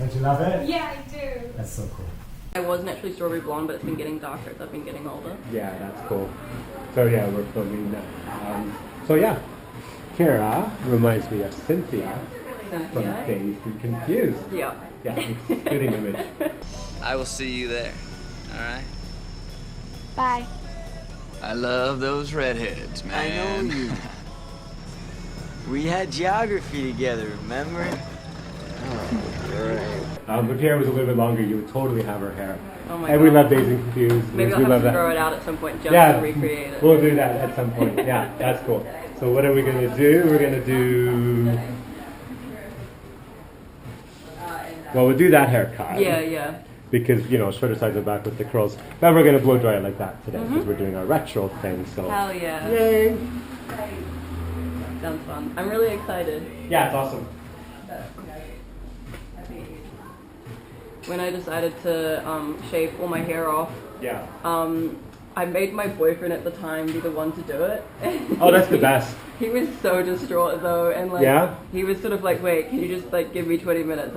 Don't you love it? Yeah, I do. That's so cool. I was naturally strawberry blonde, but it's been getting darker as I've been getting older. Yeah, that's cool. So yeah, we're filming that. So yeah, Kyra reminds me of Cynthia from Dazed Confused. Yeah. Yeah, it's fitting image. I will see you there. All right. Bye. I love those redheads, man. I know you. We had geography together, remember? If Kyra was a little bit longer, you would totally have her hair. Oh my And God. we love Dazed Confused. Maybe we I'll love have to that. grow it out at some point just Yeah, to recreate it. we'll do that at some point. Yeah, that's cool. So what are we gonna do? We're gonna do. Well, we'll do that haircut. Yeah. Because, you know, shorter sides of back with the curls. But we're going to blow dry it like that today because we're doing our retro thing, so. Hell yeah. Yay! Sounds fun. I'm really excited. Yeah, it's awesome. When I decided to shave all my hair off, Yeah. I made my boyfriend at the time be the one to do it. Oh, that's the best. He was so distraught though, and like Yeah? he was sort of like, wait, can you just like give me 20 minutes?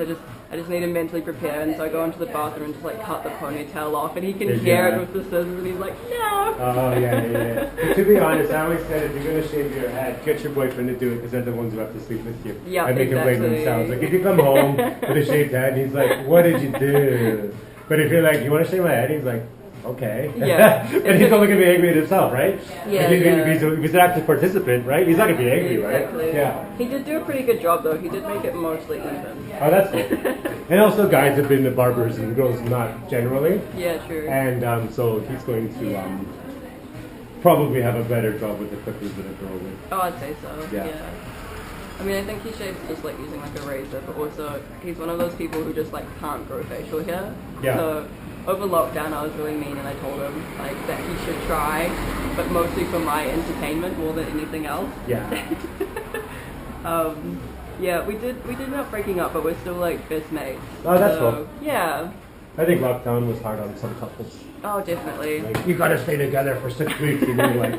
I just need to mentally prepare, and so I go into the bathroom and just like cut the ponytail off, and he can hear it with the scissors, and he's like, no. Oh, yeah. But to be honest, I always said if you're going to shave your head, get your boyfriend to do it because they're the ones who have to sleep with you. Yeah, and they can blame exactly. themselves. Like if you come home with a shaved head, he's like, what did you do? But if you're like, you want to shave my head? He's like, okay. Yeah. And he's only going to be angry at himself, right? Yeah, If he's an active participant, right? He's not going to be angry, Exactly. right? Yeah. He did do a pretty good job though. He did make it mostly even. Oh, that's cool. And also guys have been the barbers and girls not generally. Yeah, true. And so he's going to probably have a better job with the clippers than a girl would. Oh, I'd say so. Yeah. Yeah. I mean, I think he shaves just like using like a razor, but also he's one of those people who just like can't grow facial hair. Yeah. So over lockdown, I was really mean, and I told him like that he should try, but mostly for my entertainment more than anything else. Yeah. Yeah, we did end up breaking up, but we're still like best mates. Oh, that's So, cool. Yeah. I think lockdown was hard on some couples. Oh, definitely. Like, you gotta stay together for 6 weeks, and you're like,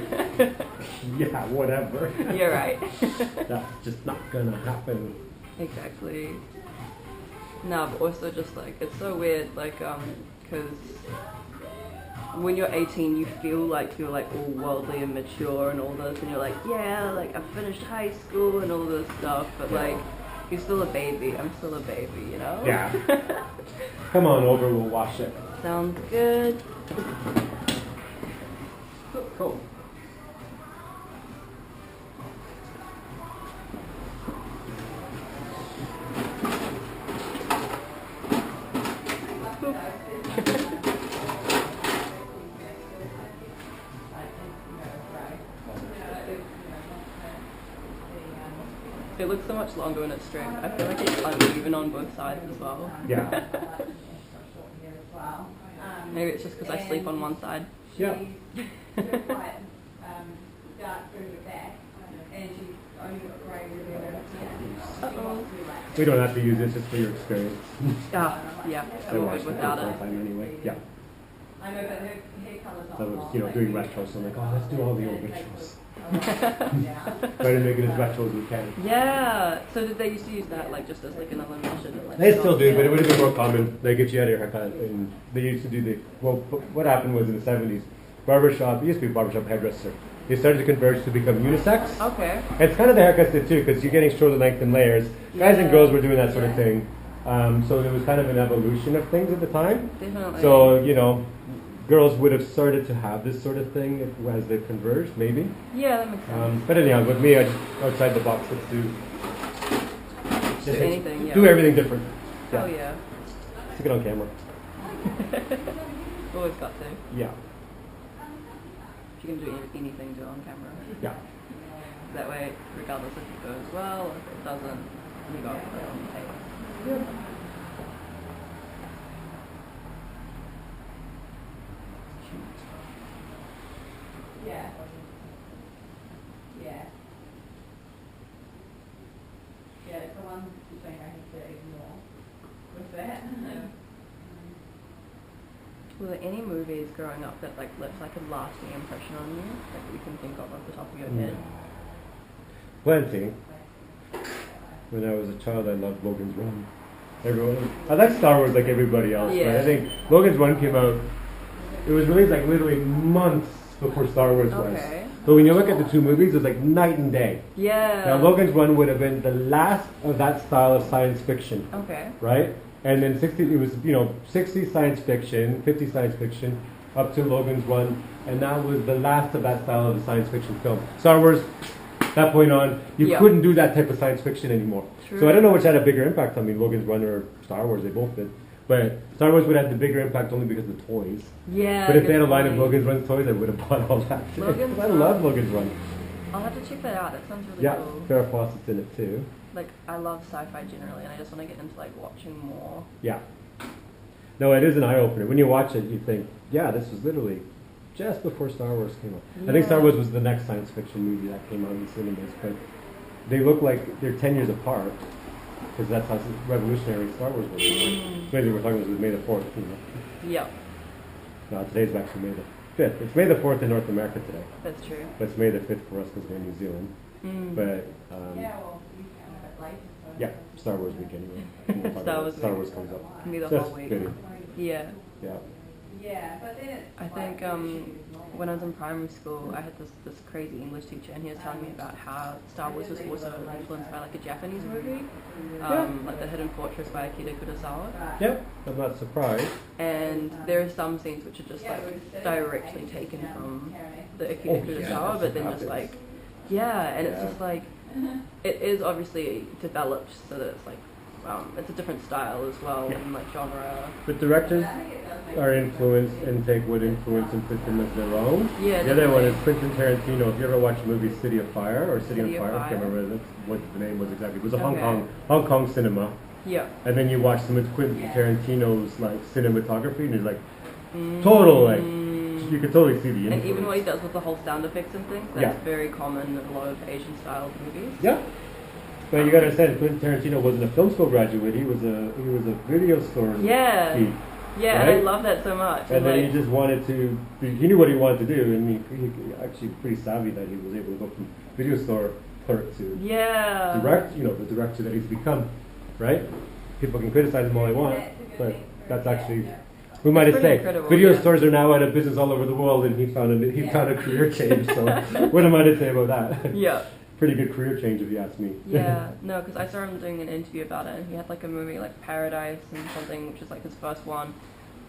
yeah, whatever. You're right. That's just not gonna happen. Exactly. No, but also just like, it's so weird, like, because when you're 18, you feel like you're like all worldly and mature and all this, and you're like, yeah, like I finished high school and all this stuff, but like, you're still a baby. I'm still a baby, you know? Yeah. Come on over, we'll wash it. Sounds good. Cool. It looks so much longer when it's straight. I feel like it's uneven on both sides as well. Yeah. Maybe it's just because I sleep on one side. Yeah. Uh-oh. We don't have to use this, it's for your experience. Ah, yeah, I I'm watched good it without all the it. time anyway. Yeah. I know, but her colour's I was, doing retros, so I'm like, oh, let's do all the old retros. Try to make it as retro as we can. Yeah. So did they used to use that like just as like another mission? Like, They still do, but it would have been more common. Like if you had your haircut, and they used to do what happened was in the 70s, barbershop, it used to be barbershop hairdresser. They started to converge to become unisex. Okay. It's kind of the haircuts did too, because you're getting shoulder length and layers. Guys and girls were doing that sort of thing. So there was kind of an evolution of things at the time. Definitely. So, girls would have started to have this sort of thing as they converged, maybe. Yeah, that makes sense. But anyhow, with me, I just outside the box, let's do anything, yeah. Do everything different. Yeah. Oh yeah. Stick it on camera. Always got to. Yeah. If you can do anything, do it on camera. Yeah. That way, regardless if it goes well or if it doesn't, you got to put it on the table. Yeah. Yeah. Yeah. Yeah, it's the one between I have to ignore with that. Were there any movies growing up that like left like a lasting impression on you that you can think of off the top of your head? Plenty. When I was a child, I loved Logan's Run. Everyone, I like Star Wars like everybody else, but Yeah. I think Logan's Run came out. It was released like literally months before Star Wars was. Okay. But when you look at the two movies, it's like night and day. Yeah. Now Logan's Run would have been the last of that style of science fiction, Okay. right? And then 60, it was 60 science fiction, 50 science fiction, up to Logan's Run, and that was the last of that style of the science fiction film. Star Wars, that point on, you Yeah. couldn't do that type of science fiction anymore. True. So I don't know which had a bigger impact on me, Logan's Run or Star Wars. They both did. But Star Wars would have the bigger impact only because of the toys. Yeah. But if they had a good line of point. Logan's Run toys, I would have bought all that. Logan's I Run. love Logan's Run. I'll have to check that out. That sounds really Yeah, cool. Farrah Fawcett's in it too. Like, I love sci-fi generally, and I just want to get into like watching more. Yeah. No, it is an eye opener. When you watch it, you think, yeah, this was literally just before Star Wars came out. I think Star Yeah. Wars was the next science fiction movie that came out in cinemas, but they look like they're 10 years apart because that's how revolutionary Star Wars was. Maybe we're talking about May the 4th. Yeah, No, today's actually May the 5th. It's May the 4th in North America today, that's true. but it's May the 5th for us because we're in New Zealand. But yeah, Star Wars week anyway. And we'll talk Star about Wars Star week. Wars comes up. Can be the So whole that's week. good. Yeah. Yeah. I think when I was in primary school, I had this crazy English teacher, and he was telling me about how Star Wars was also influenced by like a Japanese movie, like The Hidden Fortress by Akira Kurosawa. Yeah, I'm not surprised. And there are some scenes which are just like directly taken from the Akira Kurosawa, but then just like, yeah, and it's just like, it is obviously developed so that it's like, it's a different style as well, and like genre. But directors are influenced and take what influence and put them as their own. Yeah, The other one definitely. is Quentin Tarantino. If you ever watch the movie City of Fire or City on City of Fire, I can't Fire. remember what the name was exactly. It was a Okay. Hong Kong cinema. Yeah. And then you watch some of Quentin Tarantino's like cinematography, and it's like total like you can totally see the influence. And even what he does with the whole sound effects and things, that's Yeah. very common in a lot of Asian style movies. Yeah. But you gotta understand, Quentin Tarantino wasn't a film school graduate. He was a video store Yeah. geek. Yeah, and I Right? love that so much. And then like, he just wanted to. He knew what he wanted to do, and he actually pretty savvy that he was able to go from video store clerk to yeah. direct. The director that he's become. Right? People can criticize him all they want, but that's actually. Who might have pretty said incredible, video yeah. stores are now out of business all over the world, and he found a career change. So what am I to say about that? Yeah. Pretty good career change, if you ask me. Yeah, no, because I saw him doing an interview about it, and he had like a movie like Paradise and something, which is like his first one,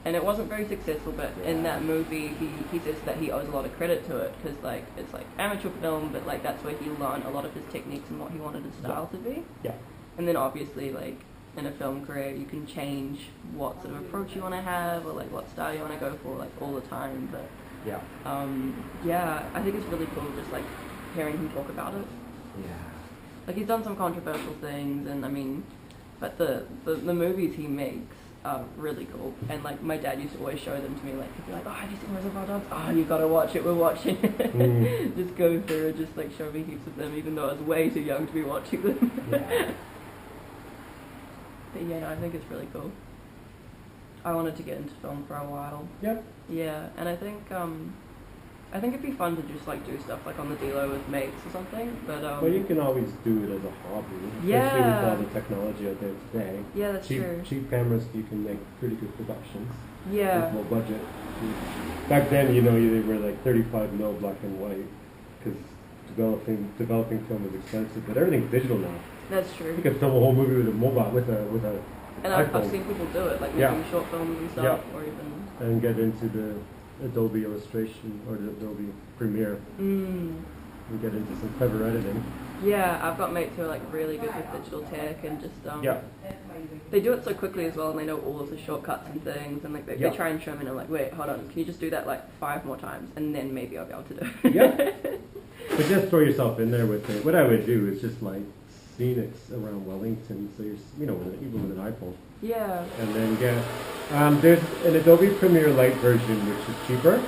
and it wasn't very successful. But in that movie, he says that he owes a lot of credit to it because like it's like amateur film, but like that's where he learned a lot of his techniques and what he wanted his style to be. Yeah. And then obviously like in a film career, you can change what sort of approach you want to have or like what style you want to go for like all the time. But Yeah. yeah, I think it's really cool just like hearing him talk about it. Yeah. Like he's done some controversial things, and I mean, but the movies he makes are really cool. And like my dad used to always show them to me. Like he'd be like, "Oh, have you seen Reservoir Dogs? Oh, you gotta watch it. We're watching it." Just go through and just like show me heaps of them, even though I was way too young to be watching them. Yeah. But yeah, no, I think it's really cool. I wanted to get into film for a while. Yep. Yeah, and I think it'd be fun to just like do stuff like on the D-Lo with mates or something. But Well, you can always do it as a hobby, especially Yeah. with all the technology out there today. yeah, that's true. Cheap cameras, you can make pretty good productions. Yeah. With low budget. Back then, they were like 35 mil black and white, because developing film is expensive. But everything's digital now. That's You true. can film a whole movie with a mobile, with a And I've iPhone, seen people do it, like Yeah. making short films and stuff, Yeah. or even. and get into the Adobe Illustration or the Adobe Premiere and get into some clever editing. Yeah, I've got mates who are like really good with digital tech and just Yeah. they do it so quickly as well, and they know all of the shortcuts and things, and like they Yeah. try and show me, and I'm like, wait, hold on, can you just do that like 5 more times, and then maybe I'll be able to do it. Yeah. But just throw yourself in there with it. What I would do is just like scenics around Wellington, so even with an iPhone, Yeah. and then get there's an Adobe Premiere Lite version which is cheaper.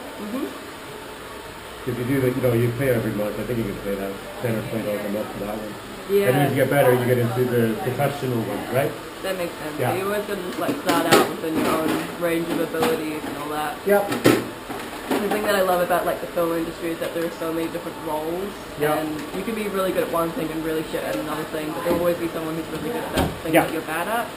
If you do that, you pay every month. I think you can pay that $10 or $20 a month for that one. Yeah. And as you get better, you get into the professional one, right? That makes sense. Yeah. You always gotta just like start out within your own range of abilities and all that. Yep. The thing that I love about like the film industry is that there are so many different roles, Yeah. and you can be really good at one thing and really shit at another thing, but there will always be someone who's really good at that thing Yeah. that you're bad at.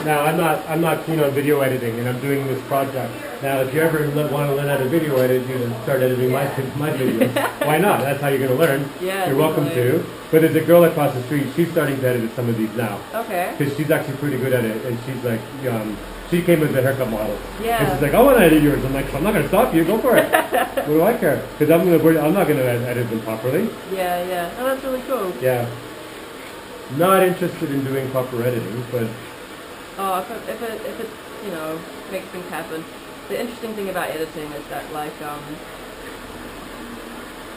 Now, I'm not keen on video editing, and I'm doing this project. Now, if you ever want to learn how to video edit, you can start editing my videos. Why not? That's how you're going to learn. Yeah, you're welcome definitely. to. But there's a girl across the street. She's starting to edit some of these now. Okay. Because she's actually pretty good at it, and she's like, she came as a haircut model. Yeah. And she's like, I want to edit yours. I'm like, I'm not going to stop you. Go for it. What do I care? Because I'm not going to edit them properly. Yeah. Oh, that's really cool. Yeah. Not interested in doing proper editing, but Oh, if it makes things happen. The interesting thing about editing is that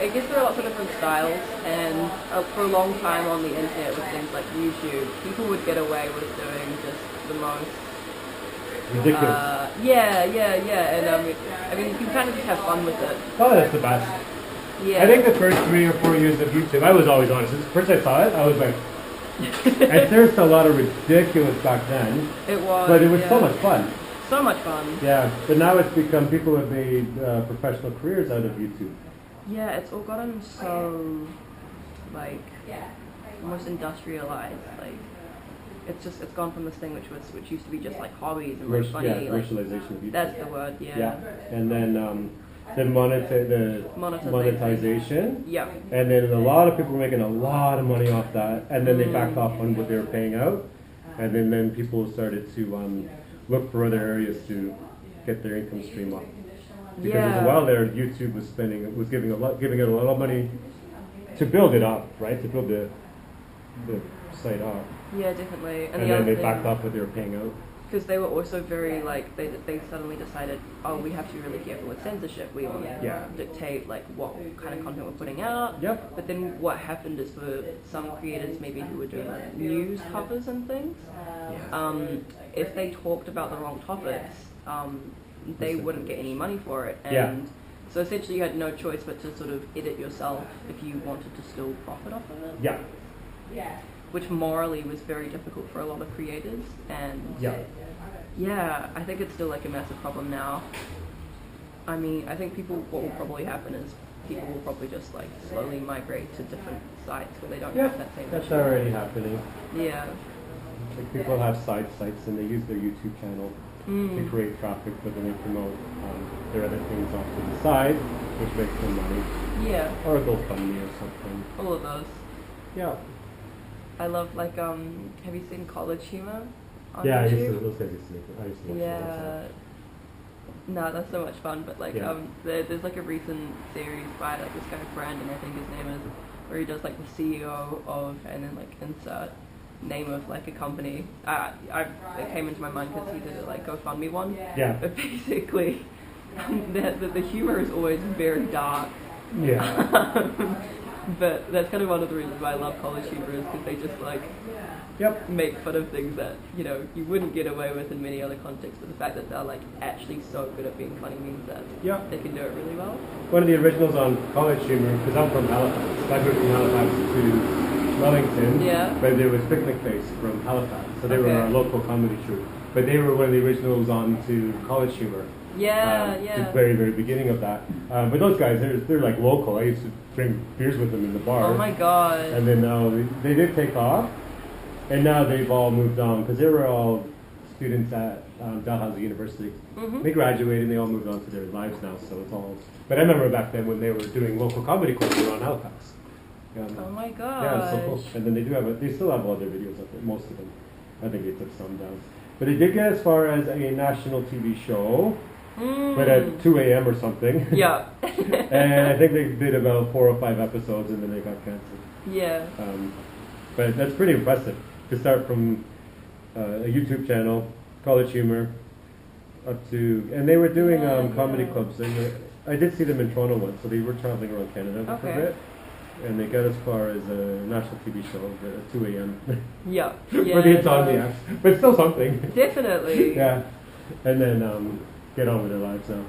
I guess there are lots of different styles, and for a long time on the internet with things like YouTube, people would get away with doing just the most ridiculous. Yeah, and I mean, you can kind of just have fun with it. Oh, that's the best. Yeah. I think the first 3 or 4 years of YouTube, I was always honest. First I saw it, I was like, and there's a lot of ridiculous back then. It was. But it was so much fun. So much fun. Yeah, but now it's become, people have made professional careers out of YouTube. Yeah, it's all gotten so, like, almost industrialized. Like, it's gone from this thing which used to be just like hobbies and like funny. Yeah, like, commercialization of YouTube. that's the word. Yeah. And then the monetization. Yeah. And then a lot of people were making a lot of money off that, and then they backed off on what they were paying out, and then people started to look for other areas to get their income stream up. Because for a while there, YouTube was giving it a lot of money to build it up, right? To build the site up. Yeah, definitely. And then they backed off what they were paying out. Because they were also very, like, they suddenly decided, oh, we have to be really careful with censorship. We want to dictate, like, what kind of content we're putting out. Yep. But then what happened is for some creators maybe who were doing, like, news covers and things, if they talked about the wrong topics, they wouldn't get any money for it. And so essentially you had no choice but to sort of edit yourself if you wanted to still profit off of it. Yeah. Which morally was very difficult for a lot of creators, and I think it's still like a massive problem now. I mean, I think what will probably happen is people will probably just like slowly migrate to different sites where they don't have that same that's issue. already happening. Yeah. Like people have side sites and they use their YouTube channel to create traffic, but then they promote their other things off to the side, which makes them money. Yeah. Or a GoFundMe or something. All of those. Yeah. I love like have you seen College Humor on Yeah, YouTube? those guys used to make it. I used to watch Yeah. No, that's so much fun. But like, there's like a recent series by like this guy Brandon, I think his name is, where he does like the CEO of, and then like insert name of like a company. It came into my mind because he did it like GoFundMe one. Yeah. But basically, the humor is always very dark. Yeah. But that's kind of one of the reasons why I love College Humor, is because they just like make fun of things that you wouldn't get away with in many other contexts. But the fact that they're like actually so good at being funny means that they can do it really well. One of the originals on College Humor, because I'm from Halifax. I moved from Halifax to Wellington. Yeah. But there was Picnic Face from Halifax, so they were our local comedy troupe. But they were one of the originals on to College Humor. The very, very beginning of that. But those guys, they're like local. I used to drink beers with them in the bar. Oh my god. And then now they did take off, and now they've all moved on, because they were all students at Dalhousie University. They graduated and they all moved on to their lives now, so it's all... But I remember back then when they were doing local comedy clubs around Halifax. Oh my god. Yeah, it's so cool. And then they still have all their videos up there, most of them. I think they took some down. But they did get as far as a national TV show, but at 2 a.m. or something. Yeah. And I think they did about 4 or 5 episodes and then they got canceled. Yeah. But that's pretty impressive to start from a YouTube channel, College Humor, up to... And they were doing comedy clubs. I did see them in Toronto once, so they were traveling around Canada for a bit. And they got as far as a national TV show at 2 a.m. Yeah. For the insomniacs. But still something. Definitely. Yeah. And then get on with their lives now.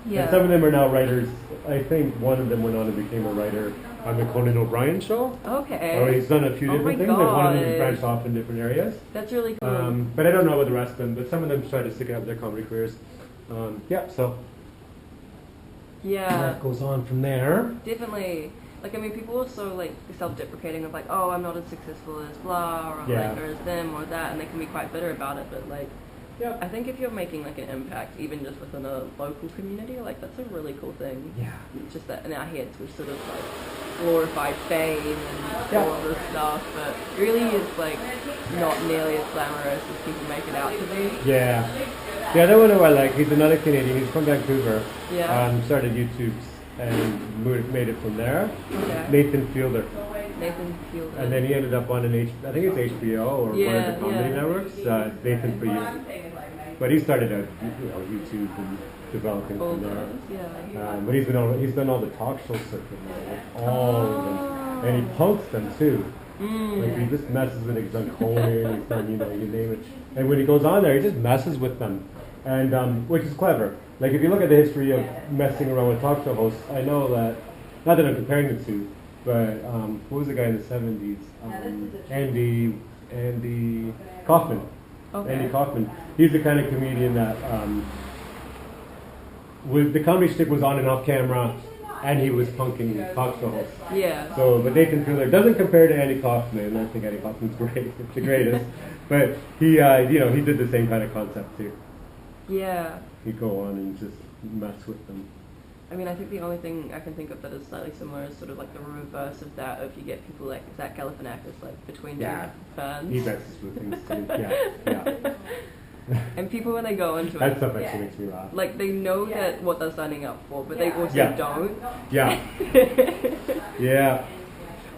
Yeah. And some of them are now writers. I think one of them went on and became a writer on the Conan O'Brien show. Okay. Or he's done a few different things. Like one of them has branched off in different areas. That's really cool. But I don't know about the rest of them. But some of them try to stick out their comedy careers. So... Yeah. That goes on from there. Definitely. Like, I mean, people are so, like, self-deprecating of, like, oh, I'm not as successful as blah, or, Yeah. like, or as them, or that, and they can be quite bitter about it, but, like, Yeah. I think if you're making, like, an impact, even just within a local community, like, that's a really cool thing. Yeah. It's just that in our heads we sort of, like, glorified fame and Yeah. all of this stuff, but really it's, like, not nearly as glamorous as people make it out to be. Yeah. The other one who I like, he's another Canadian, he's from Vancouver. Yeah. Started YouTube and made it from there. Okay. Nathan Fielder. Nathan Fielder. And then he ended up on I think it's HBO or one of Yeah, the comedy yeah. networks. Nathan for You. But he started out, YouTube and developing all from there. those, yeah. But he's done all the talk show circuit now, like all of them, and he punks them too. Like he just messes with it. He's done Conan, he's done you name it. And when he goes on there, he just messes with them, and which is clever. Like if you look at the history of messing around with talk show hosts, I know that not that I'm comparing the two, but what was the guy in the '70s? Andy Kaufman. Okay. Andy Kaufman. He's the kind of comedian that the comedy stick was on and off camera, and he was punking talk show hosts. Yeah. So, but Nathan Fielder doesn't compare to Andy Kaufman. I think Andy Kaufman's great, the greatest. But he did the same kind of concept too. Yeah. He'd go on and just mess with them. I mean, I think the only thing I can think of that is slightly similar is sort of like the reverse of that. If you get people like Zach Galifianakis, like between Yeah. fans. He messes with things too. Yeah. And people when they go into That it, stuff actually makes me laugh. like they know that what they're signing up for, but they also Yeah. don't. Yeah. Yeah.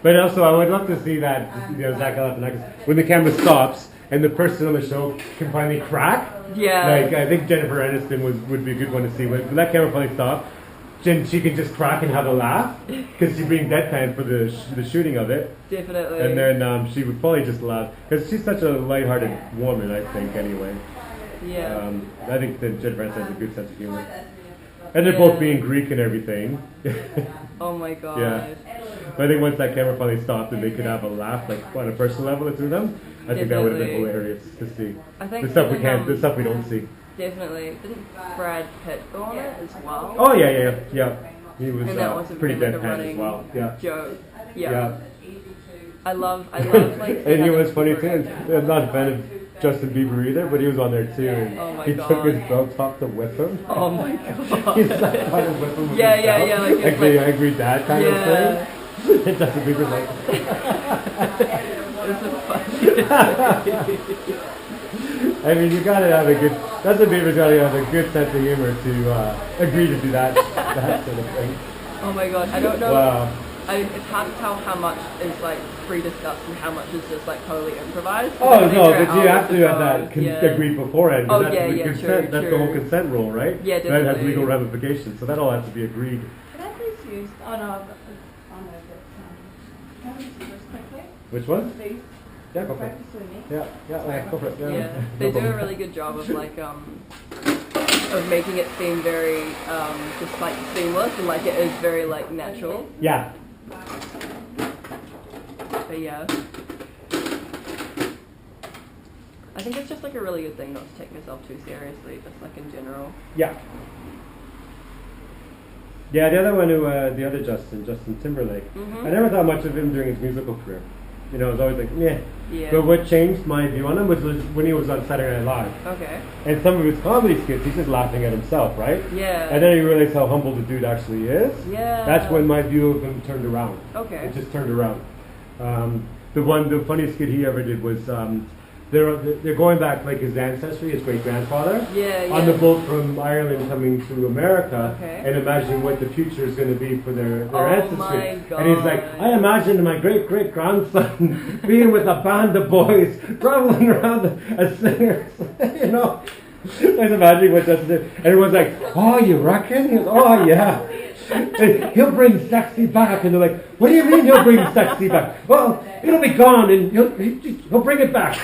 But also, I would love to see that, Zach Galifianakis, when the camera stops and the person on the show can finally crack. Yeah. Like, I think Jennifer Aniston would be a good one to see. When that camera finally stops, she can just crack and have a laugh because she's being deadpan for the shooting of it. Definitely. And then she would probably just laugh because she's such a lighthearted woman, I think, anyway. Yeah. I think that Jennifer Aniston has a good sense of humor. And they're both being Greek and everything. Oh my god. Yeah. But I think once that camera finally stopped and they could have a laugh, like on a personal level through them, I think that would have been Definitely. hilarious to see. I think The stuff we even, can't, the stuff we don't see. Definitely. Didn't Brad Pitt go on it as well? Oh yeah. He was And that was pretty like a deadpan as running well. Yeah. joke. Yeah. Yeah. I love like. And he was funny too. I'm not a fan of Justin Bieber either, but he was on there too. And Oh my he God. took his belt off to whip him. Oh my god. He's like trying to whip him with Yeah, his yeah, belt. yeah, like it's the like- angry dad kind of Yeah. thing. And Justin Bieber's like, I mean, you gotta have a good. Justin Bieber's gotta have a good sense of humor to agree to do that sort of thing. Oh my god. I don't know. Wow. It's hard to tell how much is like pre-discussed and how much is just like totally improvised. Oh Because no, they're but you out have of to the have that phone. Yeah. agreed beforehand. 'cause Oh, that's yeah, the yeah, consent. true, That's the true. whole consent rule, right? Yeah, That has definitely. legal ramifications, so that all has to be agreed. Can I please use? Oh no, I know that. Can I use yours quickly, Which one? please? Yeah, go for it. Practice with me. Yeah, go for it. Yeah, Yeah, they No do a problem. really good job of like of making it seem very just like seamless and like it is very like natural. Yeah, But yeah, I think it's just like a really good thing not to take yourself too seriously, just like in general. yeah. Yeah, the other one the other Justin Timberlake. Mhm. I never thought much of him during his musical career. I was always like, meh. Yeah. But what changed my view on him was when he was on Saturday Night Live. Okay. And some of his comedy skits, he's just laughing at himself, right? Yeah. And then you realize how humble the dude actually is. Yeah. That's when my view of him turned around. Okay. It just turned around. The funniest skit he ever did was they're going back like his ancestry, his great grandfather, Yeah, on the yeah. boat from Ireland coming to America, Okay. and imagining what the future is going to be for their Oh ancestry. my And he's like, God. I imagined my great great grandson being with a band of boys traveling around as singers, I was imagining what Justin did. And everyone's like, oh, you reckon? He goes, oh, yeah. And he'll bring sexy back. And they're like, what do you mean he'll bring sexy back? Well, it'll be gone and he'll bring it back.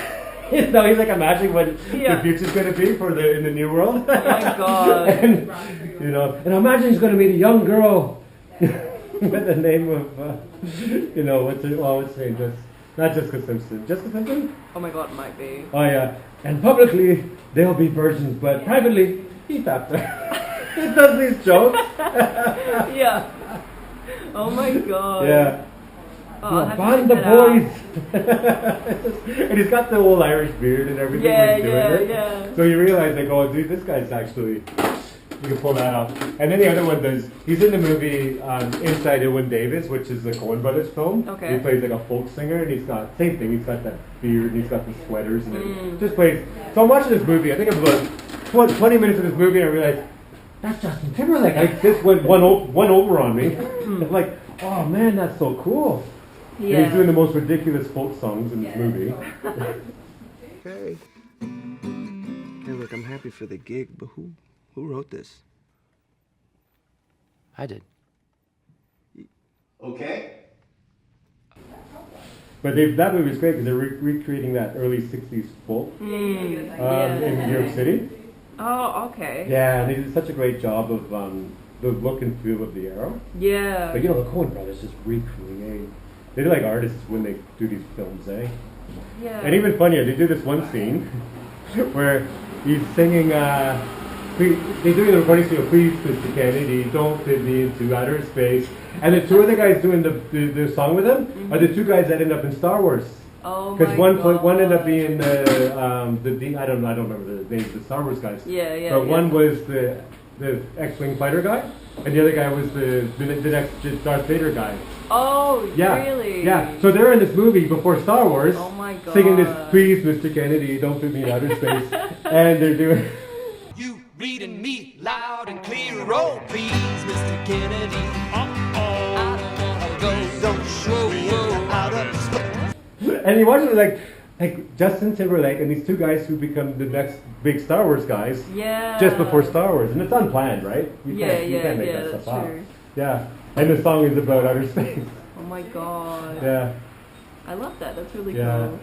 He's like imagining what Yeah. the future's going to be in the new world. Oh my God. and, and I imagine he's going to meet a young girl with the name of, what's her name? Not Jessica Simpson. Jessica Simpson? Oh my god, it might be. Oh yeah. And publicly, they'll be virgins, but privately, he's after. He does these jokes. Yeah. Oh my god. Yeah. Oh, I'll have to Find check the that boys. And he's got the old Irish beard and everything. Yeah, when he's doing yeah, it. yeah. So you realize, like, oh, dude, this guy's actually, you can pull that off. And then the other one does, he's in the movie Inside Llewyn Davis, which is the Coen Brothers film. Okay. He plays like a folk singer, and he's got, same thing, he's got that beard, and he's got the sweaters, and then just plays. So I'm watching this movie, I think I'm about 20 minutes of this movie, and I realized, that's Justin Timberlake. Like, this went one over on me. I'm like, oh man, that's so cool. Yeah. And he's doing the most ridiculous folk songs in this movie. Okay. Hey, look, I'm happy for the gig, but who wrote this? I did. Okay. But that movie was great because they're recreating that early 60s folk in New York City. Oh, okay. Yeah, and they did such a great job of the look and feel of the era. Yeah. But you know, the Coen brothers just recreate. They're like artists when they do these films, eh? Yeah. And even funnier, they do this one scene where he's singing, they're doing the recording studio, please, Mr. Kennedy, don't fit me into outer space. And the two other guys doing the song with him are the two guys that end up in Star Wars. Oh, because my one ended up God. being the I don't remember the names of the Star Wars guys. Yeah, yeah. But yeah. one was the X-wing fighter guy, and the other guy was the next Darth Vader guy. Oh, Yeah, really? yeah. So they're in this movie before Star Wars, Oh my god. singing this "Please, Mr. Kennedy, don't put me in outer space," and they're doing. You reading me loud and clear, oh please, Mr. Kennedy. I don't wanna go, don't show me out of space. And you watch it like Justin Timberlake and these two guys who become the next big Star Wars guys. Yeah. Just before Star Wars, and it's unplanned, right? You Yeah, can't make yeah, that that's stuff up. true. Yeah, and the song is about outer space. Oh my god. Yeah, I love that. That's really yeah. cool.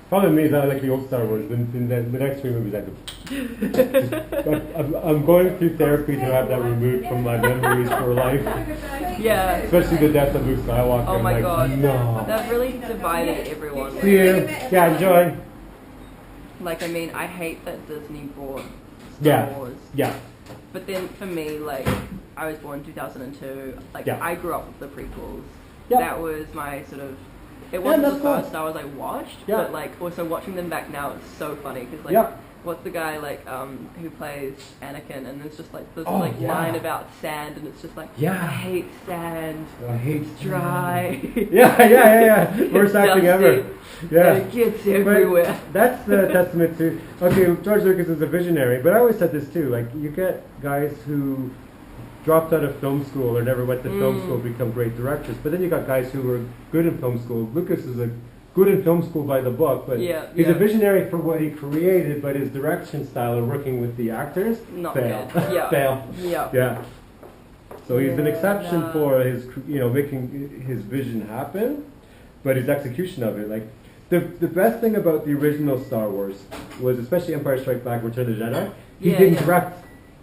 Problem is, I like the old Star Wars. In the next three movies, I'm going through therapy to have that removed from my memories for life. Yeah. Especially the death of Luke Skywalker. Oh my I'm like, god. no. That really divided everyone. See you. Yeah, enjoy. Like, I mean, I hate that Disney bought Star Yeah. Wars. Yeah. But then for me, like, I was born in 2002. Like, Yeah. I grew up with the prequels. Yeah. That was my sort of. It wasn't that's the cool. first Star Wars I watched, Yeah. but like also watching them back now, it's so funny because like, Yeah. what's the guy like who plays Anakin, and it's just like this Oh, like yeah. line about sand, and it's just like, Yeah. I hate sand. I hate It's dry. Yeah. Worst acting ever. Yeah. And it gets everywhere. But that's the testament to. Okay, George Lucas is a visionary, but I always said this too. Like, you get guys who dropped out of film school or never went to film school become great directors, but then you got guys who were good in film school. Lucas is good in film school by the book, but he's a visionary for what he created, but his direction style of working with the actors Not fail. good. Yeah. Fail. Yeah. Yeah. So he's an exception for his, making his vision happen, but his execution of it, like the best thing about the original Star Wars was, especially Empire Strikes Back, Return of the Jedi, he didn't direct.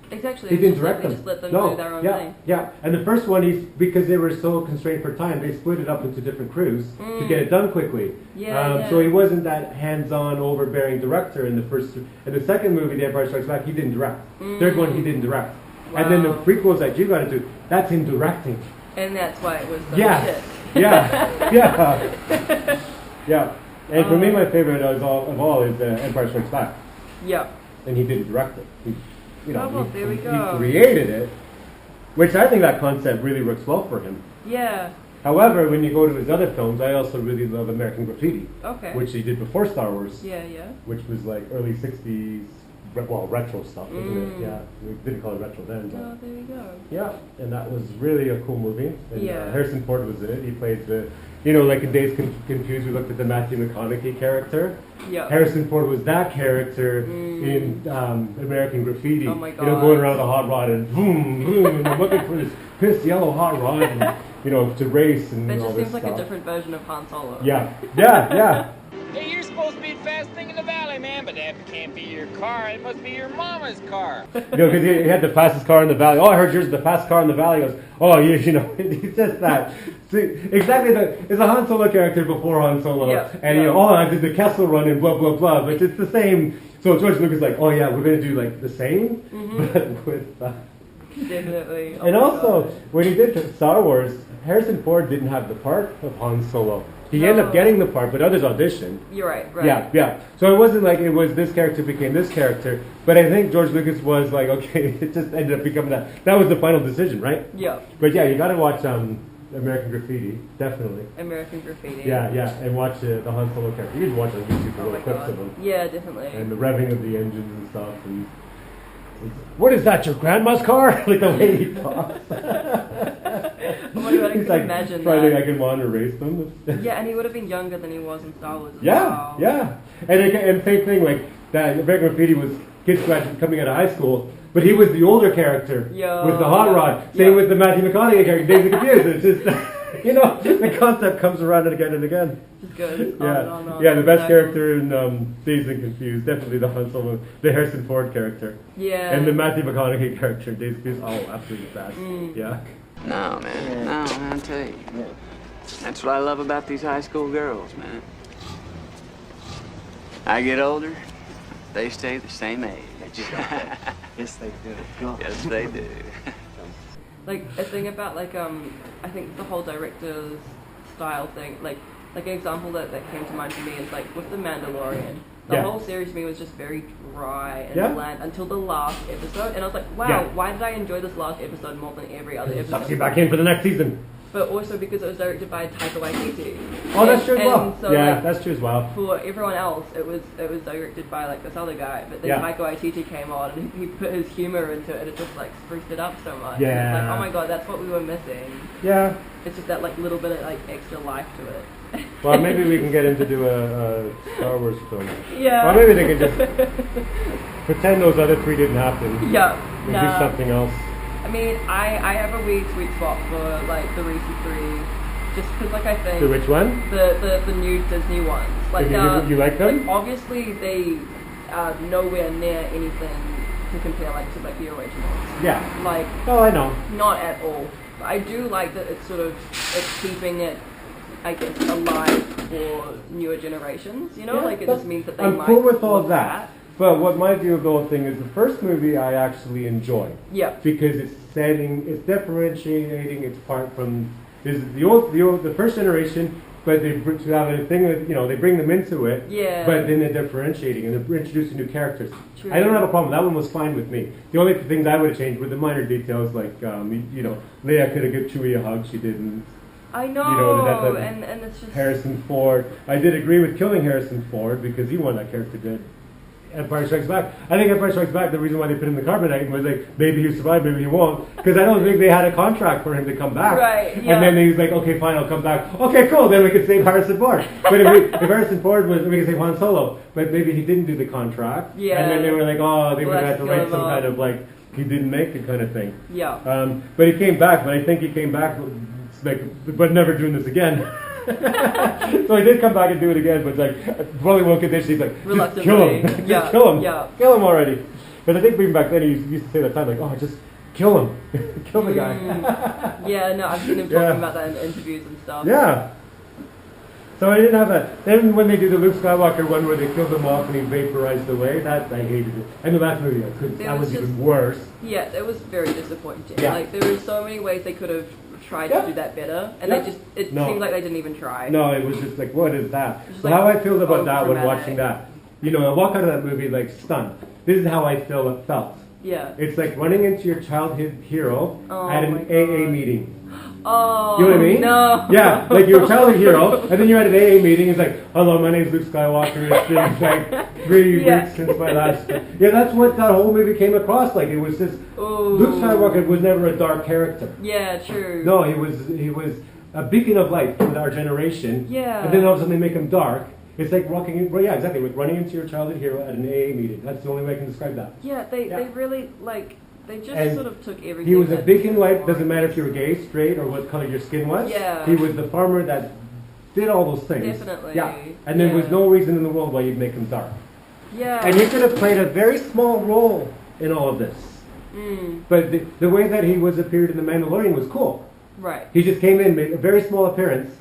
Exactly. He didn't direct They them. just let them No, do their own yeah, thing. yeah. And the first one, because they were so constrained for time, they split it up into different crews to get it done quickly. Yeah. So he wasn't that hands-on, overbearing director in the first. In the second movie, The Empire Strikes Back, he didn't direct. Third one, he didn't direct. Wow. And then the prequels that you got into, that's him directing. And that's why it was so Yeah. shit. Yeah. Yeah. And for me, my favorite of all is Empire Strikes Back. Yeah. And he didn't direct it. There we He go. created it, which I think that concept really works well for him. Yeah. However, when you go to his other films, I also really love American Graffiti, Okay. which he did before Star Wars, Yeah. which was like early 60s, retro stuff, wasn't it? Yeah, we didn't call it retro then. But Oh, there we go. yeah, and that was really a cool movie. And, Yeah. Harrison Ford was in it. He played like in Dazed Confused, we looked at the Matthew McConaughey character. Yeah. Harrison Ford was that character in American Graffiti. Oh my Going God. around the hot rod and boom, boom, and I'm looking for this pissed yellow hot rod, and, to race and That all just this seems like stuff. a different version of Han Solo. Yeah. Hey, you're supposed to be the fastest thing in the valley, man, but that can't be your car. It must be your mama's car. Because he had the fastest car in the valley. Oh, I heard yours is the fastest car in the valley. He goes, oh, he says that. See, exactly, it's a Han Solo character before Han Solo. Yeah, And, yeah. I did the Kessel Run and blah, blah, blah. But it's the same. So George Lucas is like, oh, yeah, we're going to do, like, the same, but with... Definitely. Oh and my also, God. when he did Star Wars, Harrison Ford didn't have the part of Han Solo. He ended up getting the part, but others auditioned. You're right, right. Yeah. So it wasn't like it was this character became this character, but I think George Lucas was like, okay, it just ended up becoming that. That was the final decision, right? Yeah. But yeah, you got to watch American Graffiti, definitely. American Graffiti. Yeah, and watch the Han Solo character. You can watch on YouTube the little clips of him. Yeah, definitely. And the revving of the engines and stuff. And what is that, your grandma's car? Like the way he talks. Oh my god, I He's can like imagine trying that. to like want to race them. Yeah, and he would have been younger than he was in Star Wars. Yeah. And same thing, like that American Graffiti was kids coming out of high school, but he was the older character with the hot rod. Same with the Matthew McConaughey character, Dazed Confused. It's just, the concept comes around and again. It's good. Yeah, the best character in Dazed and Confused, definitely the Han Solo, the Harrison Ford character. Yeah. And the Matthew McConaughey character, Dazed and Confused, absolutely best. Yeah. No, man. I tell you. That's what I love about these high school girls, man. I get older, they stay the same age. Yes, they do. Yes, they do. Like a thing about I think the whole director's style thing, like an example that came to mind for me is like with The Mandalorian. The whole series to me was just very dry and bland until the last episode, and I was like, wow, why did I enjoy this last episode more than every other episode? Sucks you back in for the next season. But also because it was directed by Taika Waititi. Oh, that's true as well. So that's true as well. For everyone else, it was directed by like this other guy, but then Taika Waititi came on and he put his humor into it, and it just like spruced it up so much. Yeah. And it's like, oh my god, that's what we were missing. Yeah. It's just that like little bit of like extra life to it. Well, maybe we can get him to do a Star Wars film. Yeah. Or maybe they can just pretend those other three didn't happen. Yeah. And do something else. I mean, I have a weird sweet spot for like the recent three, just because like I think The which one? the new Disney ones. Like you like them? Like, obviously they are nowhere near anything to compare like to like the originals. Yeah. Like Oh, I know. not at all. But I do like that it's it's keeping it, I guess, alive for newer generations. You know, Yeah, like it just means that they I'm might cool with all look that. at. But what my view of the whole thing is, the first movie I actually enjoy. Yeah. Because it's differentiating its part from the first generation, but they have a thing that they bring them into it. Yeah. But then they're differentiating and they're introducing new characters. True. I don't have a problem. That one was fine with me. The only things I would have changed were the minor details, like Leia could have given Chewie a hug, she didn't. I know, that and it's just Harrison Ford. I did agree with killing Harrison Ford because he wanted that character dead. Empire Strikes Back. I think Empire Strikes Back, the reason why they put him in the carbonite was like, maybe he'll survive, maybe he won't. Because I don't think they had a contract for him to come back. Right, yeah. And then he was like, okay, fine, I'll come back. Okay, cool, then we can save Harrison Ford. But if Harrison Ford was, we can save Han Solo. But maybe he didn't do the contract. Yeah. And then they were like, oh, they would have had to Let's write kill some him kind off. of like, he didn't make it kind of thing. Yeah. But he came back, but I think he came back but never doing this again. So he did come back and do it again, but like probably one condition. He's like, just kill him, just kill him, kill him already. But I think even back then he used to say that time like, oh, just kill him, kill the guy. Yeah, no, I've seen him talking about that in interviews and stuff. Yeah. So I didn't have that. Then when they did the Luke Skywalker one where they killed him off and he vaporized away, that I hated it. And the last movie, that was even worse. Yeah, it was very disappointing. Yeah. Like there were so many ways they could have tried to do that better, and they just seemed like they didn't even try. No, it was just like, what is that? So like, how I feel about that when dramatic. watching that, I walk out of that movie like stunned. This is how I felt. Yeah. It's like running into your childhood hero at an my AA God. meeting. Oh, You know what I mean? No. Yeah, like you're a childhood hero, and then you're at an AA meeting. It's like, hello, my name's Luke Skywalker. It's been like 3 weeks since my last. Yeah, that's what that whole movie came across like. It was just Luke Skywalker was never a dark character. Yeah, true. No, he was a beacon of light for our generation. Yeah. And then all of a sudden they make him dark. It's like walking. Well, yeah, exactly. Like running into your childhood hero at an AA meeting. That's the only way I can describe that. Yeah, they really they just And sort of took everything. He was a that beacon of light. before. Doesn't matter if you were gay, straight, or what color your skin was. Yeah. He was the farmer that did all those things. Definitely. Yeah. And there was no reason in the world why you'd make him dark. Yeah. And he could have played a very small role in all of this. But the way that he appeared in The Mandalorian was cool. Right. He just came in, made a very small appearance.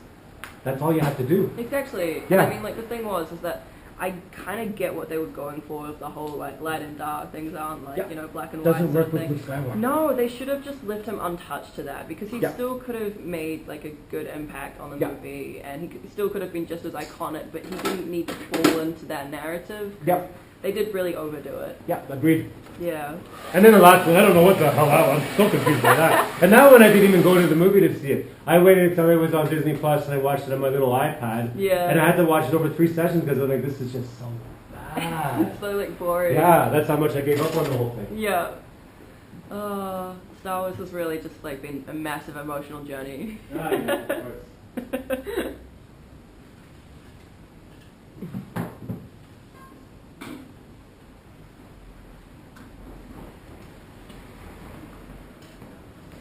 That's all you have to do. Exactly. Yeah. I mean, like the thing is that I kind of get what they were going for with the whole like light and dark things aren't like black and Doesn't white work sort of with thing. Luke Skywalker. No, they should have just left him untouched to that because he Yeah. still could have made like a good impact on the movie, and he still could have been just as iconic. But he didn't need to fall into that narrative. Yep. They did really overdo it. Yeah, agreed. Yeah. And then the last one, I don't know what the hell I'm so confused by that. And that one I didn't even go to the movie to see it. I waited until it was on Disney Plus and I watched it on my little iPad. Yeah. And I had to watch it over 3 sessions because I'm like, this is just so bad. It's so like boring. Yeah, that's how much I gave up on the whole thing. Yeah. Star Wars has really just like been a massive emotional journey. Ah, yeah, of course.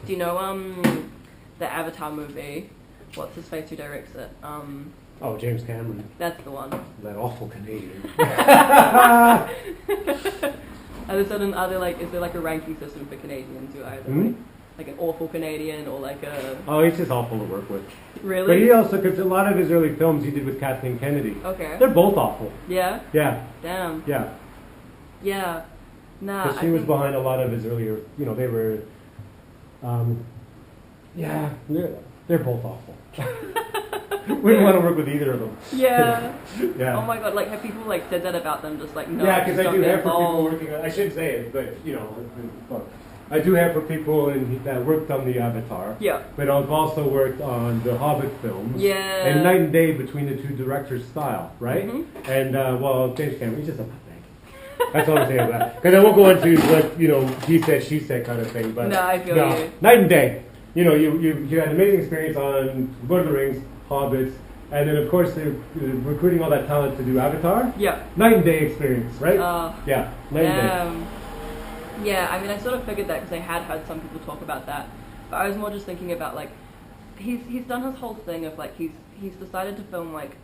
Do you know the Avatar movie? What's his face who directs it? Oh, James Cameron. That's the one. That awful Canadian. Are there like, is there like a ranking system for Canadians who either like an awful Canadian or like a... Oh, he's just awful to work with. Really? But he also, because a lot of his early films he did with Kathleen Kennedy. Okay. They're both awful. Yeah? Yeah. Damn. Yeah. Yeah. Nah. Because she was behind a lot of his earlier, they were, yeah, they're both awful. Wouldn't want to work with either of them. Yeah. Yeah. Oh my god, like have people like said that about them just like no. Yeah, because I don't do get have for people involved. working on, I shouldn't say it, but, I do have for people that worked on the Avatar. Yeah. But I've also worked on the Hobbit films. Yeah. And night and day between the two directors' style, right? Mm-hmm. And, James Cameron, he's just a putbag. That's all I'm saying about that. Because I won't go into what, he said, she said kind of thing. But No, I feel you. Night and day. You had an amazing experience on Lord of the Rings, Hobbits, and then of course they're recruiting all that talent to do Avatar. Yeah. Night and day experience, right? Yeah, night and day. Yeah, I mean, I sort of figured that because I had heard some people talk about that, but I was more just thinking about like, he's done his whole thing of like he's decided to film like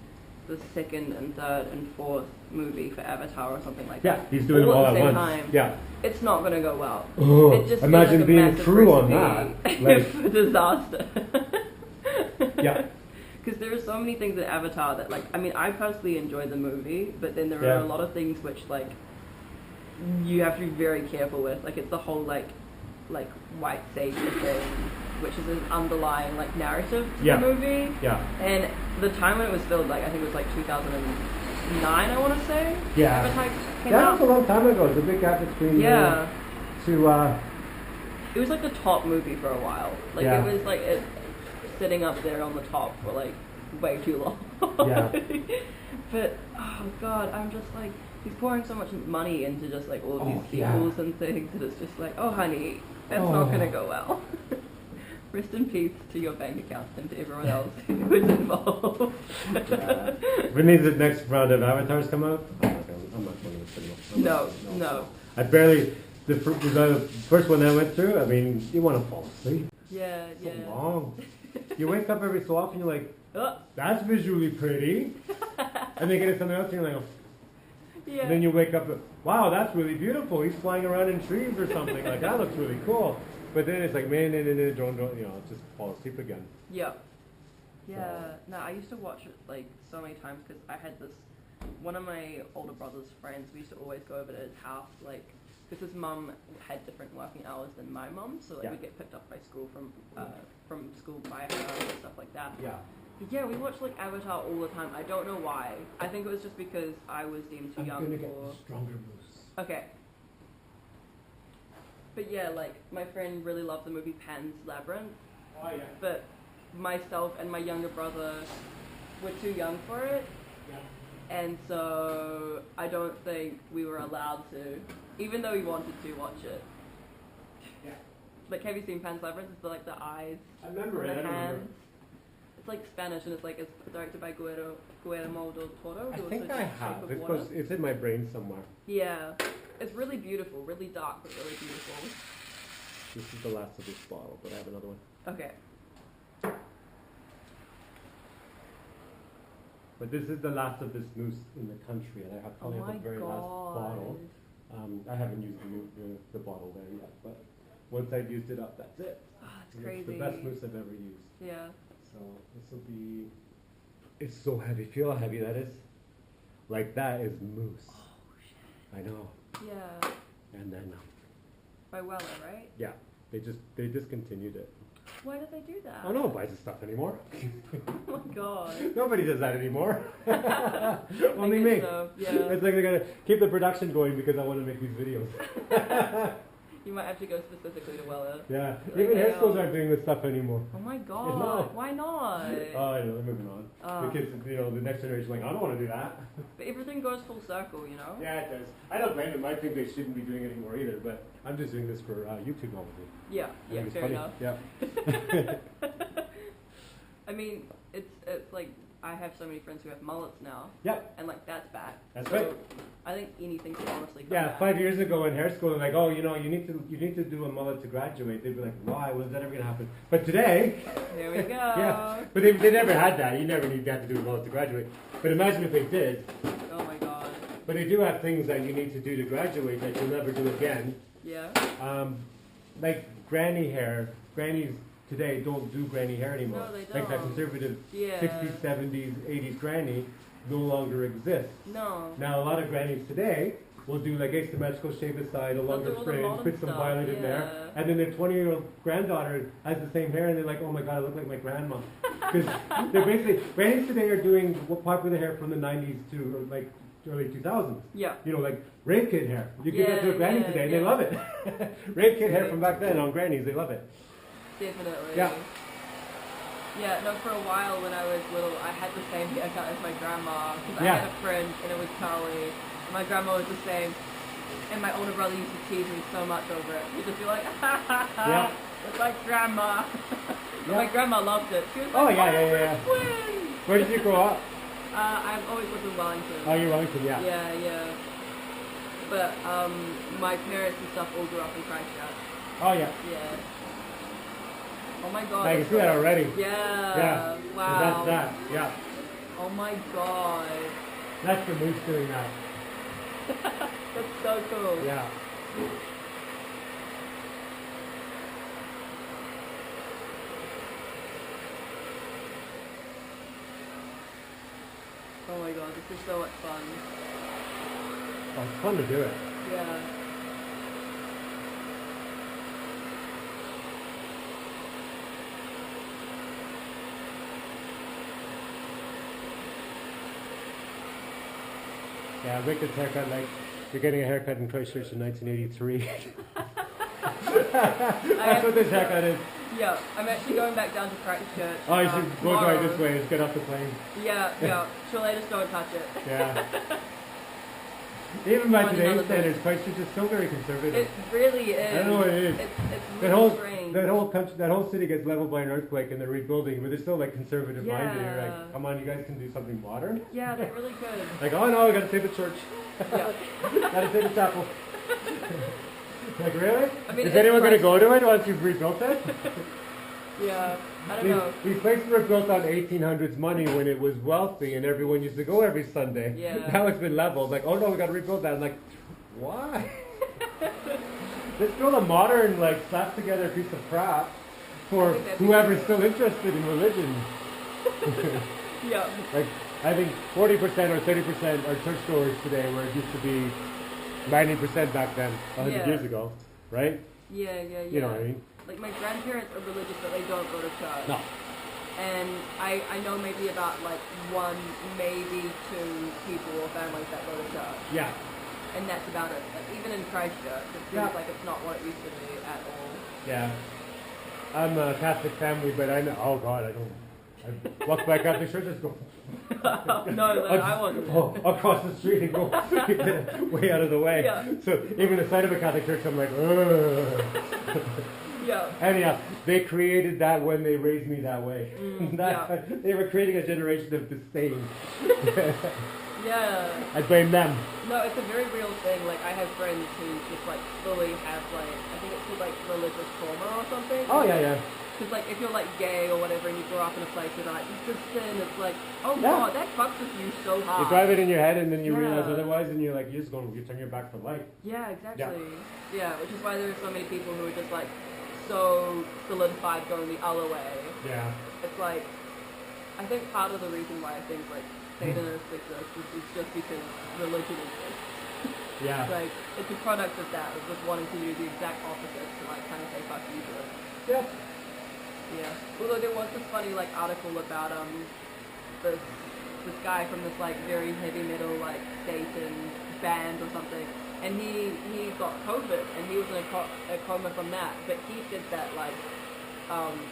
the second and third and fourth movie for Avatar or something like that. Yeah, he's doing them all at at the same once. time. Yeah. It's not going to go well. Oh, it just imagine feels like being a a massive crew on recipe that. Like, for disaster. Yeah. Because there are so many things in Avatar that, like, I mean, I personally enjoyed the movie, but then there are Yeah. a lot of things which, like, you have to be very careful with. Like, it's the whole, like white savior thing, which is an underlying, like, narrative to Yeah. the movie. Yeah. And the time when it was filmed, like, I think it was, like, 2009, I want to say? Yeah. Avatar came That out. was a long time ago. It's a big gap between Yeah. It was, like, the top movie for a while. Like, Yeah. it was, like, sitting up there on the top for, like, way too long. Yeah. But, oh god, I'm just like, he's pouring so much money into just like all of Oh, these yeah. sequels and things that it's just like, oh honey, that's Oh. not gonna go well. Rest in peace to your bank account and to everyone else who was involved. When did the next round of Avatars come out? I'm not going to this No. I barely, the first one I went through, I mean, you want to fall asleep. Yeah, So yeah. long. You wake up every so often, you're like, Oh, that's visually pretty. And then get into something else, and you're like, yeah. and then you wake up, wow, that's really beautiful. He's flying around in trees or something. Like, that looks really cool. But then it's like, man, just fall asleep again. Yeah. Yeah. No, I used to watch it like so many times because I had this, one of my older brother's friends, we used to always go over to his house, like, because his mum had different working hours than my mum, so like Yeah. we'd get picked up by school from school by her and stuff like that. Yeah. But yeah, we watched like Avatar all the time. I don't know why. I think it was just because I was deemed too I'm young going to get for... the stronger moose. Okay. But yeah, like, my friend really loved the movie Pan's Labyrinth, Oh, yeah. but myself and my younger brother were too young for it, Yeah. and so I don't think we were allowed to, even though we wanted to watch it. Yeah. Like, have you seen Pan's Labyrinth? It's like the eyes, I remember and it. the I don't hands. remember. It's like Spanish, and it's directed by Guillermo del Toro. I who think also I did Shape have. of It's, Water. it's in my brain somewhere. Yeah, it's really beautiful, really dark, but really beautiful. This is the last of this bottle, but I have another one. Okay. But this is the last of this moose in the country, and I have probably Oh have my the very last bottle. God. I haven't used the bottle there yet, but once I've used it up, that's it. Oh, it's And crazy. It's the best moose I've ever used. Yeah. So this will be. It's so heavy. Feel how heavy that is. Like that is moose. Oh shit. I know. Yeah. And then By Weller, right? yeah, they discontinued it. Why did they do that? Oh, no one buys the stuff anymore. Oh my god. Nobody does that anymore. Only I me. guess so, yeah. It's like they're gonna keep the production going because I want to make these videos. You might have to go specifically to Weller. Yeah, Like, even hair hey, schools aren't doing this stuff anymore. Oh my It's god. not. Why not? Oh, I know, they're moving on. The kids, the next generation, like, I don't want to do that. But everything goes full circle, you know? Yeah, it does. I don't blame them. I think they shouldn't be doing it anymore either, but I'm just doing this for YouTube, obviously. Yeah, I yeah, think it's fair funny. enough. Yeah. I mean, it's like I have so many friends who have mullets now. Yep. And like that's back. That's so right. I think anything can honestly come Yeah, back. 5 years ago in hair school, they're like, oh, you need to do a mullet to graduate. They'd be like, why? When's that ever gonna happen? But today, There we go. yeah, but they never had that. You never need to have to do a mullet to graduate. But imagine if they did. Oh my god. But they do have things that you need to do to graduate that you'll never do again. Yeah. Like granny hair. Grannies today don't do granny hair anymore. No, they Like that don't. conservative Yeah. 60s, 70s, 80s granny no longer exists. No. Now a lot of grannies today will do like asymmetrical shave aside, a longer do all the fringe, modern put some stuff, violet in there, yeah. and then their 20-year-old granddaughter has the same hair, and they're like, oh my god, I look like my grandma. Because they're basically, grannies today are doing popular hair from the 90s to like early 2000s. Yeah. You know, like rave kid hair. You give that to a Yeah, granny yeah, today, and they yeah. love it. Rave kid hair from back then on grannies, they love it. Definitely. Yeah. Yeah, no, for a while when I was little, I had the same haircut as my grandma. Because Yeah. I had a friend and it was curly. And my grandma was the same. And my older brother used to tease me so much over it. He'd just be like, ha ha ha, Yeah. it's like grandma. But my Yeah. grandma loved it. She was Oh, like, yeah, "Oh, yeah, we're yeah. twins." Where did you grow up? I've always lived in Wellington. Oh, you're Wellington, yeah. Yeah, yeah. But my parents and stuff all grew up in Christchurch. Oh, yeah. Yeah. Oh my god. I can see that already. Yeah. Yeah. Wow. That's that. Yeah. Oh my god. That's the moose doing that. That's so cool. Yeah. Oh my god, this is so much fun. Oh, it's fun to do it. Yeah. Yeah, Rick gets haircut like you're getting a haircut in Christchurch in 1983. That's what this haircut is. Yeah, I'm actually going back down to Christchurch. Oh, you should go tomorrow. right this way. Let's get off the plane. Yeah, yeah. She'll just don't touch it. Yeah. Even by Find today's another standards, Christchurch is still very conservative. It really is. I don't know what it is. It's That really whole strange. that whole country, that whole city gets leveled by an earthquake, and they're rebuilding, but they're still like conservative minded. You're Yeah. like, come on, you guys can do something modern. Yeah, they're really good. Like, oh no, we gotta save the church. Yeah. Gotta save the chapel. Like, really? I mean, Is it's anyone going to like- go to it once you've rebuilt it? Yeah, I don't know. These places were built on 1800s money when it was wealthy and everyone used to go every Sunday. Yeah. Now it's been leveled. Like, oh no, we got to rebuild that. I'm like, why? Let's build a modern, like, slapped together piece of crap for I think that'd be whoever's still interested in religion. Yeah. Like, I think 40% or 30% are church goers today, where it used to be 90% back then, 100 Yeah. years ago, right? Yeah, yeah, yeah. You know what I mean? Like my grandparents are religious, but they don't go to church. No. And I know maybe about like one, maybe two people or families that go to church. Yeah. And that's about it. Like, even in Christchurch, it seems Yeah. like it's not what it used to be at all. Yeah. I'm a Catholic family, but I know, oh God, I don't. I walk by Catholic church, just go. No, I wasn't. Oh, across the street and go way out of the way. Yeah. So even the sight of a Catholic church, I'm like, ugh. Yeah. Anyhow, they created that when they raised me that way. Yeah. They were creating a generation of disdain. Yeah. I blame them. No, it's a very real thing. Like, I have friends who just, like, fully have, like, I think it's called, like, religious trauma or something. Oh, yeah, yeah. Because, like, if you're, like, gay or whatever and you grow up in a place where they're like, this is sin, it's like, oh, Yeah. God, that fucks with you so hard. You drive it in your head and then you realize Yeah. otherwise and you're like, you turn your back for life. Yeah, exactly. Yeah, which is why there are so many people who are just, like, so solidified going the other way. Yeah. It's like, I think part of the reason why I think, like, Satanists exist is just because religion exists. Yeah. Like, it's a product of that, of just wanting to do the exact opposite to, like, kind of say fuck you to it. Yeah. Yeah. Although there was this funny, like, article about, this guy from this, like, very heavy metal, like, Satan band or something, and he got COVID, and he was in a coma from that, but he did that, like,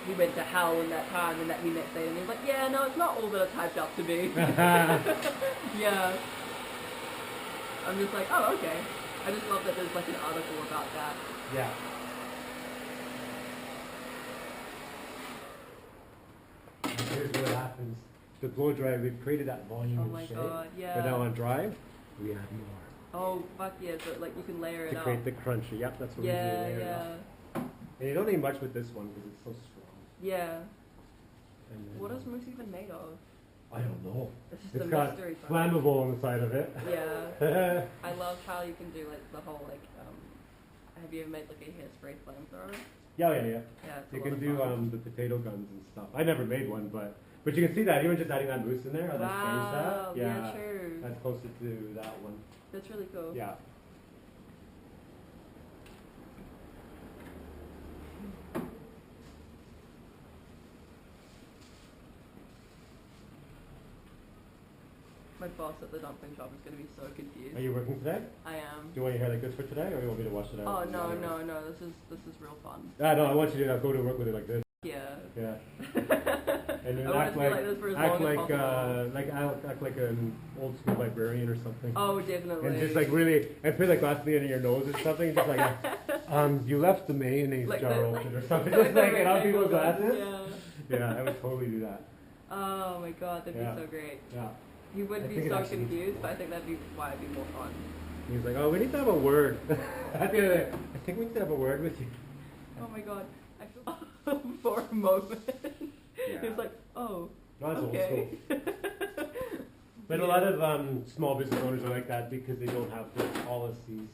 he went to hell in that time, and that he met Satan, and he was like, yeah, no, it's not all that it's hyped up to be. Yeah. I'm just like, oh, okay. I just love that there's, like, an article about that. Yeah. Here's what happens. The blow dry, we've created that volume Oh and my shape. god, yeah. But now on dry, we add more. Oh, fuck yeah, so, like, you can layer it To up. create the crunchy. Yep, that's what Yeah, we do. Layer it up. And you don't need much with this one because it's so strong. Yeah. And then, what is mousse even made of? I don't know. It's just It's a got mystery. flammable on the side of it. Yeah. I love how you can do, like, the whole, like, have you ever made, like, a hairspray flamethrower? Yeah. Yeah, it's You a can lot of do fun. the potato guns and stuff. I never made one, but you can see that even just adding that mousse in there. How that's changed Wow, that. yeah, true. That's closer to that one. That's really cool. Yeah. My boss at the dumpling shop is going to be so confused. Are you working today? I am. Do you want your hair like this for today, or you want me to wash it out? Oh, no, this is real fun. No, I want you to go to work with it like this. Yeah. Yeah. And then I want it act to be like this for as long as possible. act like an old school librarian or something. Oh, definitely. And just like really, and put like glass at the end of your nose or something, just like, you left the mayonnaise Like jar the- open or something, just like it on people's glasses. Yeah. Yeah, I would totally do that. Oh my god, that'd Yeah. be so great. Yeah. You would I be think it so actually- confused, but I think that'd be why it'd be more fun. He was like, oh, we need to have a word. I think we need to have a word with you. Oh my god, I feel for a moment. Yeah. He was like, oh, No, that's okay. old school. But a lot of small business owners are like that because they don't have good policies.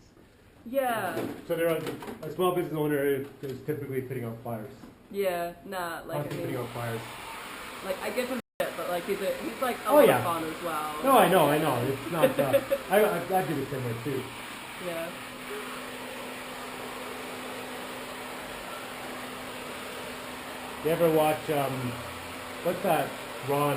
Yeah, So they're a small business owner is typically putting out fires. yeah, nah, like I Constantly putting mean, out fires. like I give him shit, but like he's like a Oh, lot yeah. of fun as well. No, I know. It's not. I do the same way too. Yeah. You ever watch what's that? Ron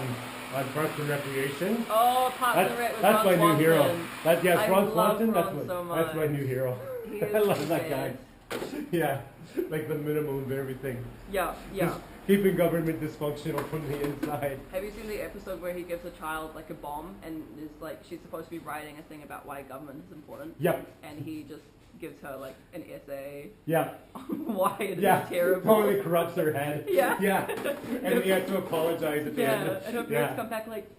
on Parks and Recreation? Oh, Parks and Rec with That's Ron my new hero. Swanson. That's I Ron love Swanson. Ron so That's my much. new hero. He is I love the that guy. best. Yeah, like the minimum of everything. Yeah, yeah. Just keeping government dysfunctional from the inside. Have you seen the episode where he gives a child like a bomb and is like she's supposed to be writing a thing about why government is important? Yep. And he just gives her like an essay Yeah. on why it is Yeah. terrible. Totally corrupts her head. Yeah. Yeah. And then he has to apologize at the end. Yeah, and her parents Yeah. come back like,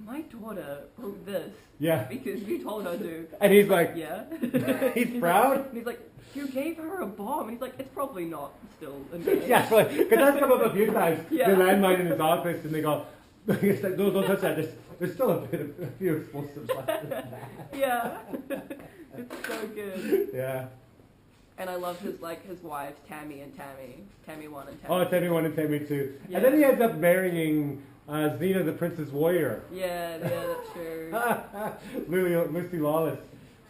my daughter wrote this Yeah. because you told her to. And he's like, Yeah. he's proud. And he's like, you gave her a bomb. And he's like, it's probably not still okay. Yeah, because that's come up a few times. Yeah. The landmine in his office, and they go, it's like, no, don't touch that. There's still a few explosives left in that. Yeah. It's so good. Yeah. And I love his wives, Tammy 1 and Tammy 2. Oh, Tammy 1 and Tammy 2. Yeah. And then he ends up marrying Xena the Princess Warrior. Yeah, that's true. Lucy Lawless.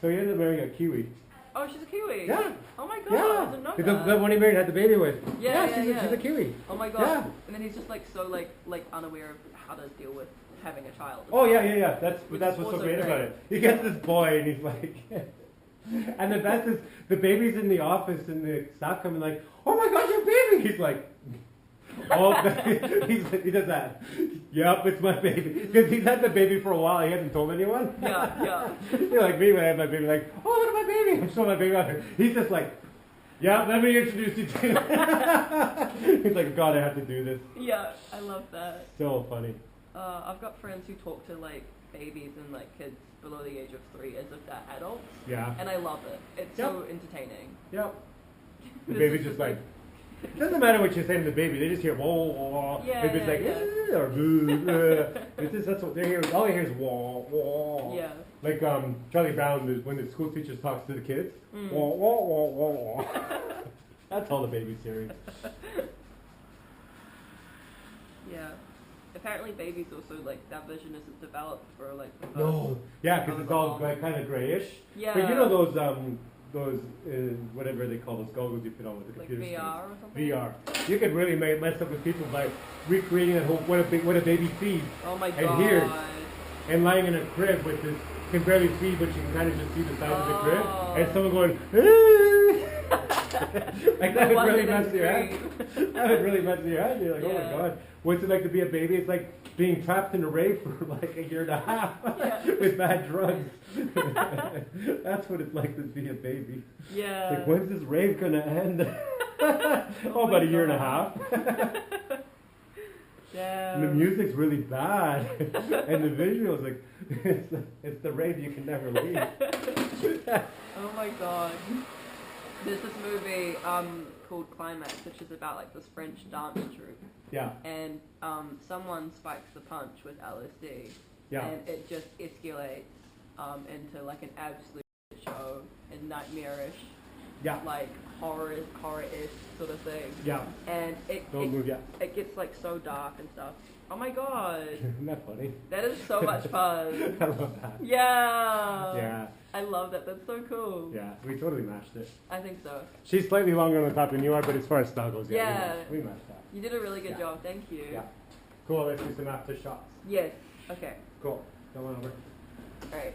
So he ended up marrying a Kiwi. Oh, she's a Kiwi. Yeah. Oh my god, Yeah. I didn't know The that. one he married had the baby with. Yeah, she's a Kiwi. Oh my god. Yeah. And then he's just like so like unaware of how to deal with having a child. Oh yeah. That's Which what's is so also great great. about it. He gets this boy and he's like, and the best is the baby's in the office and the staff come and like, oh my gosh, your baby. He's like, oh, he does that. Yep, it's my baby because he's had the baby for a while. He hasn't told anyone. Yeah. You're like me when I have my baby. Like, oh look at my baby. I'm showing my baby out here. He's just like, yeah, let me introduce you to. He's like, God, I have to do this. Yeah, I love that. So funny. I've got friends who talk to like babies and like kids below the age of 3 as if they're adults. Yeah. And I love it. It's so entertaining. Yep. The baby's just like, it doesn't matter what you're saying to the baby, they just hear whoa, whoa. Yeah, Baby's like, yeah. or boo. That's what they hear. All they hear is whoa, whoa. Yeah. Like Charlie Brown, when the school teachers talks to the kids, Mm. whoa, whoa, whoa, whoa, whoa. That's all the baby's hearing. Yeah. apparently babies also like that vision isn't developed for like the first No. Yeah, because it's all long. like, kind of grayish. Yeah. But you know those whatever they call those goggles you put on with the Like computer VR screen. or something? VR. You could really mess up with people by recreating that whole what a baby feeds. Oh my And god. here's and lying in a crib with this can barely see, but you can kind of just see the side of the crib, and someone going. Like that would really mess your head. That would really mess your head. You're like, oh my god, what's it like to be a baby? It's like being trapped in a rave for like a year and a half with bad drugs. That's what it's like to be a baby. Yeah. Like, when's this rave gonna end? Oh, about a year and a half. Yeah. And the music's really bad, and the visuals like it's the rave you can never leave. Oh my god. There's this movie called Climax, which is about like this French dance troupe. Yeah. And someone spikes the punch with LSD. Yeah. And it just escalates into like an absolute show and nightmarish. Yeah. Like horror-ish sort of thing. Yeah. And it gets like so dark and stuff. Oh my god. Isn't that funny? That is so much fun. I love that. Yeah. Yeah. I love that. That's so cool. Yeah, we totally matched it. I think so. She's slightly longer on the top than you are, but as far as style goes, Yeah. we matched that. You did a really good job. Thank you. Yeah. Cool, let's do some after shots. Yes. Okay. Cool. Come on over. All right.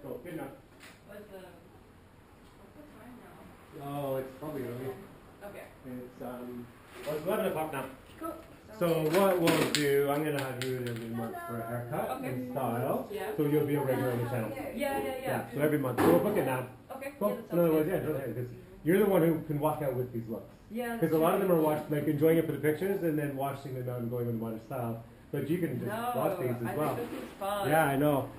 Cool, good enough. What's the time now? Oh, it's probably early. Okay. It's, well, it's 11 o'clock now. Cool. So what we'll do, I'm going to have you every month for a haircut and style. Yeah. So you'll be a regular on the channel. Yeah. So every month. So we'll book it now. Okay. Cool. Yeah, that In other sounds words, good. yeah, really, because you're the one who can walk out with these looks. Yeah. Because a lot of them are enjoying it for the pictures and then washing them out and going with modern style. But you can just watch these as well. I think this is fun. Yeah, I know.